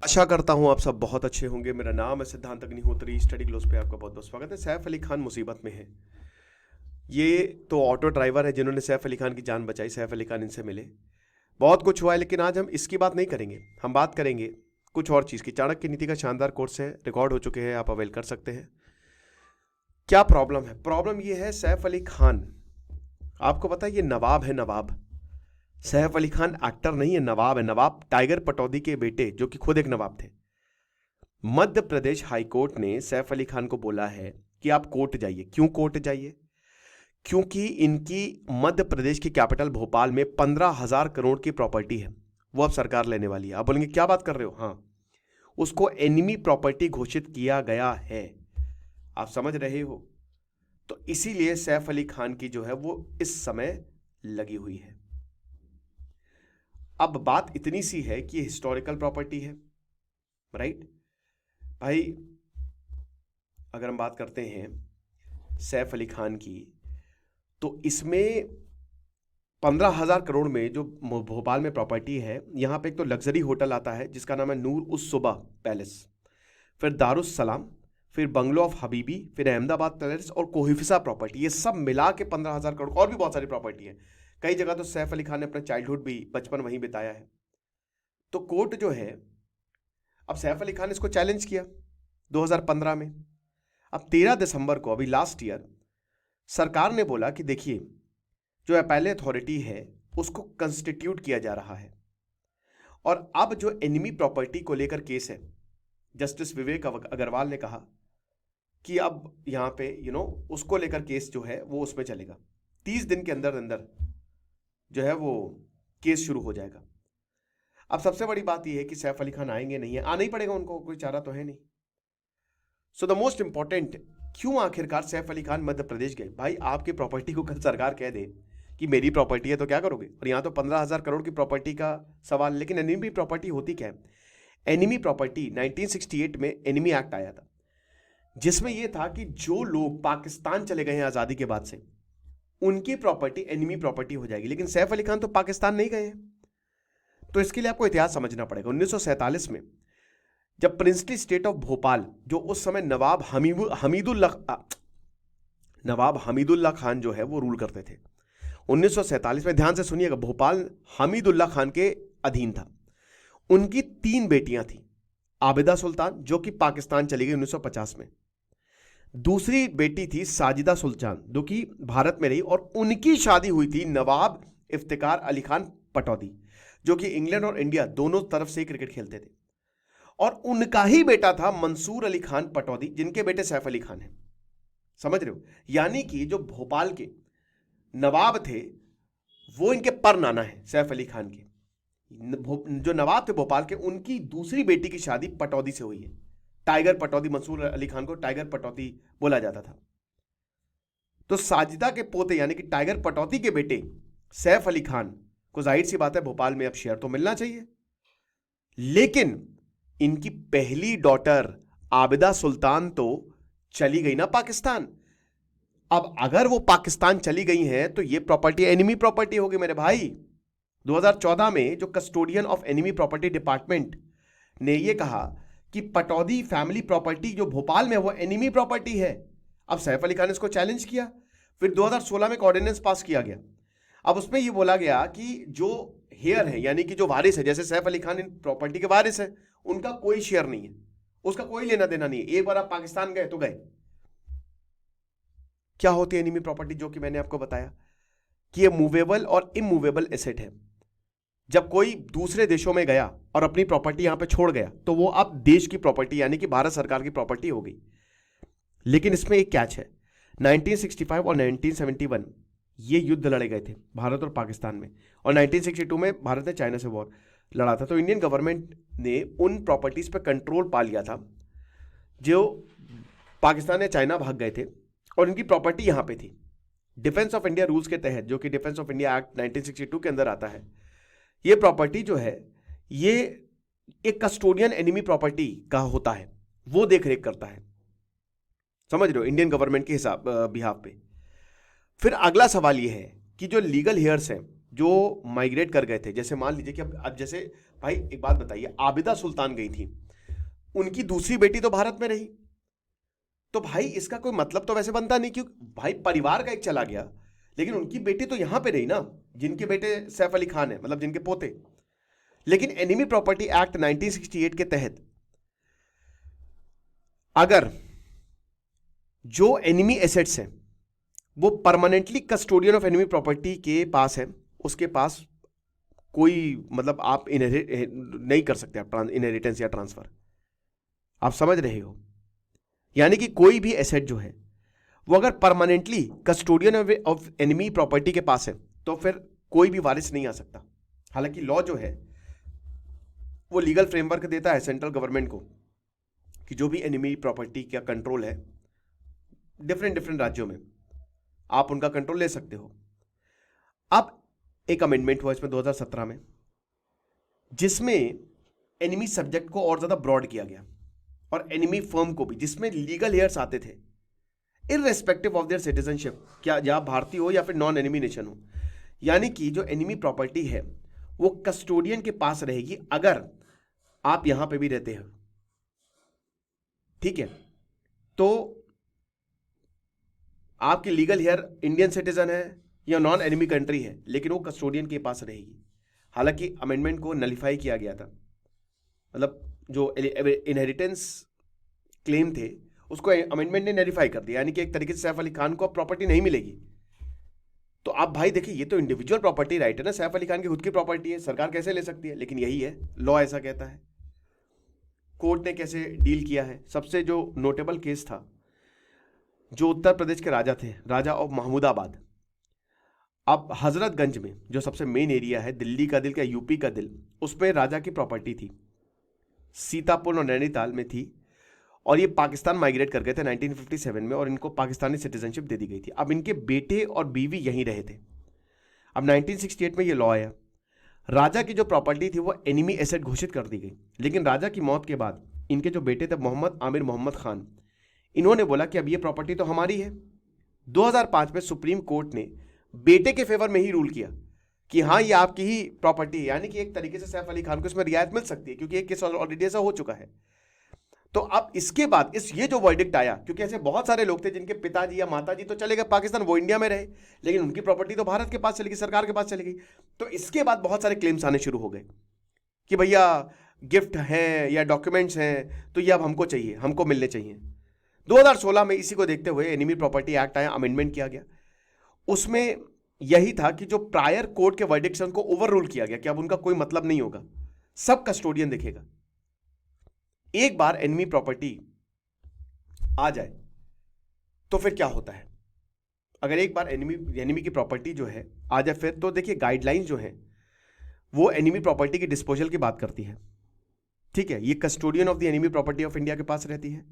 आशा करता हूँ आप सब बहुत अच्छे होंगे। मेरा नाम है सिद्धांत अग्निहोत्री। स्टडी ग्लोस पे आपका बहुत बहुत स्वागत है। सैफ अली खान मुसीबत में है। ये तो ऑटो ड्राइवर है जिन्होंने सैफ अली खान की जान बचाई। सैफ अली खान इनसे मिले, बहुत कुछ हुआ है, लेकिन आज हम इसकी बात नहीं करेंगे। हम बात करेंगे कुछ और चीज़ की। चाणक्य नीति का शानदार कोर्स है, रिकॉर्ड हो चुके हैं, आप अवेल कर सकते हैं। क्या प्रॉब्लम है? प्रॉब्लम ये है, सैफ अली खान, आपको पता है ये नवाब है। नवाब सैफ अली खान एक्टर नहीं है, नवाब है। नवाब टाइगर पटौदी के बेटे, जो कि खुद एक नवाब थे। मध्य प्रदेश हाईकोर्ट ने सैफ अली खान को बोला है कि आप कोर्ट जाइए। क्यों कोर्ट जाइए? क्योंकि इनकी मध्य प्रदेश की कैपिटल भोपाल में 15,000 करोड़ की प्रॉपर्टी है, वो अब सरकार लेने वाली है। आप बोलेंगे क्या बात कर रहे हो? हाँ, उसको एनिमी प्रॉपर्टी घोषित किया गया है। आप समझ रहे हो? तो इसीलिए सैफ अली खान की जो है वो इस समय लगी हुई है। अब बात इतनी सी है कि हिस्टोरिकल प्रॉपर्टी है, राइट भाई? अगर हम बात करते हैं सैफ अली खान की, तो इसमें 15,000 करोड़ में जो भोपाल में प्रॉपर्टी है, यहाँ पे एक तो लग्जरी होटल आता है जिसका नाम है नूर उस सुबह पैलेस, फिर दारुस सलाम, फिर बंगलो ऑफ हबीबी, फिर अहमदाबाद पैलेस और कोहिफिसा प्रॉपर्टी। ये सब मिला के 15,000 करोड़। और भी बहुत सारी प्रॉपर्टी है। कई जगह तो सैफ अली खान ने अपना चाइल्डहुड भी, बचपन वहीं बिताया है। तो कोर्ट जो है, अब सैफ अली खान ने इसको चैलेंज किया 2015 में। अब 13 दिसंबर को, अभी लास्ट ईयर, सरकार ने बोला कि देखिए, जो अपील अथॉरिटी है उसको कंस्टिट्यूट किया जा रहा है, और अब जो एनिमी प्रॉपर्टी को लेकर केस है, जस्टिस विवेक अग्रवाल ने कहा कि अब यहां पे उसको लेकर केस जो है वो उसमें चलेगा। 30 दिन के अंदर अंदर जो है वो केस शुरू हो जाएगा। अब सबसे बड़ी बात यह है कि सैफ अली खान आएंगे नहीं है, आना ही पड़ेगा उनको, कोई चारा तो है नहीं। सो द मोस्ट इंपॉर्टेंट, क्यों आखिरकार सैफ अली खान मध्य प्रदेश गए? भाई, आपकी प्रॉपर्टी को कल सरकार कह दे कि मेरी प्रॉपर्टी है तो क्या करोगे? और यहां तो 15,000 करोड़ की प्रॉपर्टी का सवाल। लेकिन एनिमी प्रॉपर्टी होती क्या है? एनिमी प्रॉपर्टी 1968 में एनिमी एक्ट आया था, जिसमें यह था कि जो लोग पाकिस्तान चले गए हैं आजादी के बाद से, उनकी प्रॉपर्टी एनिमी प्रॉपर्टी हो जाएगी। लेकिन सैफ अली खान तो पाकिस्तान नहीं गए हैं। तो इसके लिए आपको इतिहास समझना पड़ेगा। 1947 में जब प्रिंसली स्टेट ऑफ भोपाल, जो उस समय नवाब हमीदुल्लाह खान जो है वो रूल करते थे 1947 में, ध्यान से सुनिएगा, भोपाल हमीदुल्लाह खान के अधीन था। उनकी 3 बेटियां थी। आबिदा सुल्तान, जो कि पाकिस्तान चली गई 1950 में। दूसरी बेटी थी साजिदा सुल्तान, जो कि भारत में रही, और उनकी शादी हुई थी नवाब इफ्तिकार अली खान पटौदी, जो कि इंग्लैंड और इंडिया दोनों तरफ से क्रिकेट खेलते थे। और उनका ही बेटा था मंसूर अली खान पटौदी, जिनके बेटे सैफ अली खान हैं। समझ रहे हो? यानी कि जो भोपाल के नवाब थे वो इनके पर नाना है सैफ अली खान के। जो नवाब थे भोपाल के, उनकी दूसरी बेटी की शादी पटौदी से हुई है। टाइगर पटौदी, मंसूर अली खान को टाइगर पटौदी बोला जाता था। तो साजिदा के पोते यानी कि टाइगर पटौदी के बेटे सैफ अली खान को जाहिर सी बात है भोपाल में अब शेयर तो मिलना चाहिए। लेकिन इनकी पहली डॉटर आबिदा सुल्तान तो चली गई ना पाकिस्तान। अब अगर वो पाकिस्तान चली गई हैं तो ये प्रॉपर्टी एनिमी प्रॉपर्टी होगी मेरे भाई। 2014 में जो custodian of enemy property department ने ये कहा कि पटौदी फैमिली प्रॉपर्टी जो भोपाल में वो एनिमी प्रॉपर्टी है। अब सैफ अली खान ने इसको चैलेंज किया। फिर 2016 में एक ऑर्डिनेंस पास किया गया। अब उसमें ये बोला गया कि जो हेयर है, यानी कि जो वारिस है, जैसे सैफ अली खान इन प्रॉपर्टी के वारिस है, उनका कोई शेयर नहीं है, उसका कोई लेना देना नहीं है। एक बार आप पाकिस्तान गए तो गए। क्या होती है एनिमी प्रॉपर्टी? जो कि मैंने आपको बताया कि ये मूवेबल और इमूवेबल एसेट है। जब कोई दूसरे देशों में गया और अपनी प्रॉपर्टी यहां पे छोड़ गया तो वो अब देश की प्रॉपर्टी यानी कि भारत सरकार की प्रॉपर्टी हो गई। लेकिन इसमें एक कैच है, 1965 और 1971 ये युद्ध लड़े गए थे भारत और पाकिस्तान में, और 1962 में भारत ने चाइना से वॉर लड़ा था। तो इंडियन गवर्नमेंट ने उन प्रॉपर्टीज पे कंट्रोल पा लिया था जो पाकिस्तान या चाइना भाग गए थे, और इनकी प्रॉपर्टी यहां पे थी। डिफेंस ऑफ इंडिया रूल्स के तहत, जो कि डिफेंस ऑफ इंडिया एक्ट 1962 के अंदर आता है, ये प्रॉपर्टी जो है ये एक कस्टोडियन एनिमी प्रॉपर्टी का होता है, वो देख रेख करता है। समझ रहे हो? इंडियन गवर्नमेंट के हिसाब बिहाफ पे। फिर अगला सवाल ये है कि जो लीगल हेयर्स हैं जो माइग्रेट कर गए थे, जैसे मान लीजिए कि अब जैसे भाई एक बात बताइए, आबिदा सुल्तान गई थी, उनकी दूसरी बेटी तो भारत में रही, तो भाई इसका कोई मतलब तो वैसे बनता नहीं, क्योंकि भाई परिवार का एक चला गया, लेकिन उनकी बेटी तो यहां पे रही ना, जिनके बेटे सैफ अली खान है, मतलब जिनके पोते। लेकिन एनिमी प्रॉपर्टी एक्ट 1968 के तहत अगर जो एनिमी एसेट्स हैं वो permanently custodian of enemy property के पास है, उसके पास कोई मतलब आप इनहेरिट नहीं कर सकते, आप इनहेरिटेंस या ट्रांसफर, आप समझ रहे हो। यानी कि कोई भी एसेट जो है वो अगर permanently custodian of enemy property के पास है तो फिर कोई भी वारिस नहीं आ सकता। हालांकि लॉ जो है वो लीगल फ्रेमवर्क देता है सेंट्रल गवर्नमेंट को कि जो भी एनिमी प्रॉपर्टी का कंट्रोल है डिफरेंट राज्यों में, आप उनका कंट्रोल ले सकते हो। अब एक अमेंडमेंट हुआ इसमें 2017 में, जिसमें एनिमी सब्जेक्ट को और ज्यादा ब्रॉड किया गया और एनिमी फर्म को भी, जिसमें लीगल हेयर्स आते थे इररेस्पेक्टिव ऑफ देयर सिटीजनशिप, क्या या भारतीय हो या फिर नॉन एनिमी नेशन हो। यानी कि जो एनिमी प्रॉपर्टी है वो कस्टोडियन के पास रहेगी अगर आप यहां पे भी रहते हैं, ठीक है। तो आपकी लीगल हेयर इंडियन सिटीजन है या नॉन एनिमी कंट्री है, लेकिन वो कस्टोडियन के पास रहेगी। हालांकि अमेंडमेंट को नलिफाई किया गया था, मतलब जो इनहेरिटेंस क्लेम थे उसको अमेंडमेंट ने नलिफाई कर दिया, यानी कि एक तरीके से सैफ अली खान को अब प्रॉपर्टी नहीं मिलेगी। तो आप भाई देखिए, ये तो इंडिविजुअल प्रॉपर्टी राइट है ना, सैफ अली खान की खुद की प्रॉपर्टी है, सरकार कैसे ले सकती है? लेकिन यही है, लॉ ऐसा कहता है। कोर्ट ने कैसे डील किया है? सबसे जो नोटेबल केस था, जो उत्तर प्रदेश के राजा थे, राजा ऑफ महमूदाबाद, अब हजरतगंज में जो सबसे मेन एरिया है, दिल्ली का दिल का यूपी का दिल, उस पर राजा की प्रॉपर्टी थी, सीतापुर और नैनीताल में थी, और ये पाकिस्तान माइग्रेट कर गए थे 1957 में और इनको पाकिस्तानी सिटीजनशिप दे दी गई थी। अब इनके बेटे और बीवी यहीं रहे थे। अब 1968 में ये लॉ आया, राजा की जो प्रॉपर्टी थी वो एनिमी एसेट घोषित कर दी गई। लेकिन राजा की मौत के बाद इनके जो बेटे थे मोहम्मद आमिर मोहम्मद खान, इन्होंने बोला कि अब ये प्रॉपर्टी तो हमारी है। 2005 में सुप्रीम कोर्ट ने बेटे के फेवर में ही रूल किया कि हाँ ये आपकी ही प्रॉपर्टी है, यानी कि एक तरीके से सैफ अली खान को इसमें रियायत मिल सकती है, क्योंकि एक केस ऑलरेडी ऐसा हो चुका है। तो अब इसके बाद ये जो वर्डिक्ट आया, क्योंकि ऐसे बहुत सारे लोग थे जिनके पिताजी या माताजी तो चले गए पाकिस्तान, वो इंडिया में रहे, लेकिन उनकी प्रॉपर्टी तो भारत के पास चली गई, सरकार के पास चली गई। तो इसके बाद बहुत सारे क्लेम्स आने शुरू हो गए कि भैया गिफ्ट है या डॉक्यूमेंट्स हैं तो ये अब हमको चाहिए, हमको मिलने चाहिए। 2016 में इसी को देखते हुए एनिमी प्रॉपर्टी एक्ट आया, अमेंडमेंट किया गया। उसमें यही था कि जो प्रायर कोर्ट के वर्डिक्ट्स हैं उनको ओवर रूल किया गया कि अब उनका कोई मतलब नहीं होगा, सब कस्टोडियन देखेगा। एक बार एनिमी प्रॉपर्टी आ जाए तो फिर क्या होता है? अगर एक बार एनिमी की प्रॉपर्टी जो है आ जाए, फिर तो देखिए गाइडलाइंस जो है वो एनिमी प्रॉपर्टी की डिस्पोजल की बात करती है, ठीक है। ये custodian of the enemy property of India के पास रहती है।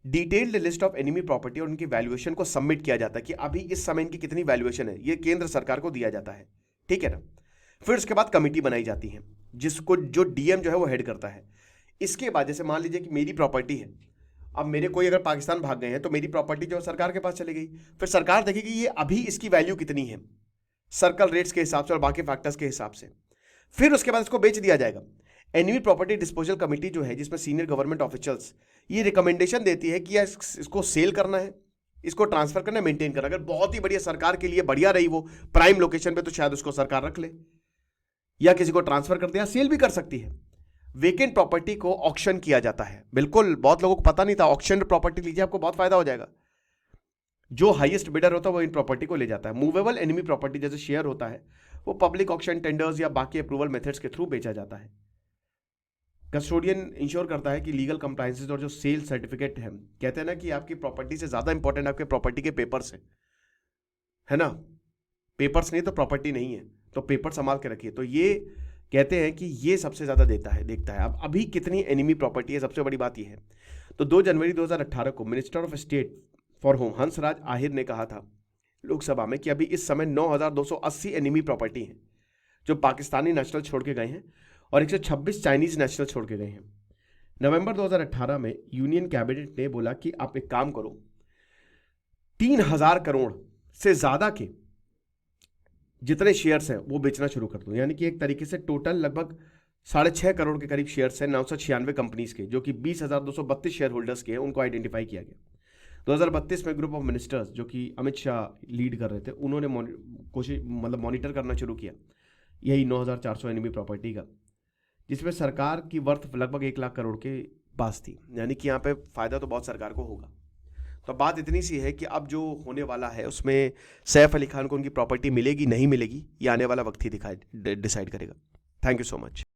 Detailed list of enemy property और उनकी वैल्यूएशन को सबमिट किया जाता है कि अभी इस समय इनकी कितनी वैल्यूएशन है, ये केंद्र सरकार को दिया जाता है, ठीक है ना। फिर उसके बाद कमेटी बनाई जाती है जिसको जो डीएम जो है वो हेड करता है। इसके बाद जैसे मान लीजिए कि मेरी प्रॉपर्टी है, अब मेरे कोई अगर पाकिस्तान भाग गए हैं तो मेरी प्रॉपर्टी जो सरकार के पास चली गई, फिर सरकार देखेगी ये अभी इसकी वैल्यू कितनी है सर्कल रेट्स के हिसाब से और बाकी फैक्टर्स के हिसाब से, फिर उसके बाद इसको बेच दिया जाएगा। एनिमी प्रॉपर्टी डिस्पोजल कमेटी जो है, जिसमें सीनियर गवर्नमेंट ऑफिशियल्स, ये रिकमेंडेशन देती है कि इसको सेल करना है, इसको ट्रांसफर करना है, मेंटेन करना। अगर बहुत ही बढ़िया सरकार के लिए बढ़िया रही वो प्राइम लोकेशन पे, तो शायद उसको सरकार रख ले या किसी को ट्रांसफर कर दे या सेल भी कर सकती है। वेकेंट प्रॉपर्टी को ऑक्शन किया जाता है, बिल्कुल बहुत लोगों को पता नहीं था। ऑक्शन प्रॉपर्टी लीजिए, आपको बहुत फायदा हो जाएगा। जो हाईएस्ट बिडर होता है वो इन प्रॉपर्टी को ले जाता है। मूवेबल एनिमी प्रॉपर्टी जैसे शेयर होता है वो पब्लिक ऑक्शन, टेंडर्स या बाकी अप्रूवल मेथड्स के थ्रू बेचा जाता है। कस्टोडियन इंश्योर करता है कि लीगल कंप्लायंसेस और जो सेल सर्टिफिकेट है, कहते हैं ना कि आपकी प्रॉपर्टी से ज्यादा इंपॉर्टेंट आपके प्रॉपर्टी के पेपर्स है ना। पेपर्स नहीं तो प्रॉपर्टी नहीं है, तो पेपर संभाल के रखिए। तो ये कहते हैं कि ये सबसे ज्यादा देखता है। अब अभी कितनी एनिमी प्रॉपर्टी है, सबसे बड़ी बात ये है। तो 2 जनवरी 2018 को minister of state for home Hansraj Ahir ने कहा था लोकसभा में कि अभी इस समय 9,280 एनिमी प्रॉपर्टी है जो पाकिस्तानी नेशनल छोड़ के गए हैं और 126 चाइनीज नेशनल छोड़ के गए हैं। नवंबर 2018 में यूनियन कैबिनेट ने बोला कि आप एक काम करो, 3,000 करोड़ से ज्यादा के जितने शेयर्स हैं वो बेचना शुरू कर दूं। यानी कि एक तरीके से टोटल लगभग 6.5 करोड़ के करीब शेयर्स हैं 996 कंपनीज के, जो कि 20,232 शेयर होल्डर्स के हैं, उनको आइडेंटिफाई किया गया। 2032 में ग्रुप ऑफ मिनिस्टर्स जो कि अमित शाह लीड कर रहे थे, उन्होंने कोशिश मतलब मॉनिटर करना शुरू किया यही 9,400 एनएमई प्रॉपर्टी का, जिसमें सरकार की वर्थ लगभग 1 लाख करोड़ के पास थी। यानी कि यहाँ पे फायदा तो बहुत सरकार को होगा। तो बात इतनी सी है कि अब जो होने वाला है उसमें सैफ अली खान को उनकी प्रॉपर्टी मिलेगी नहीं मिलेगी, ये आने वाला वक्त ही डिसाइड करेगा। Thank you so much.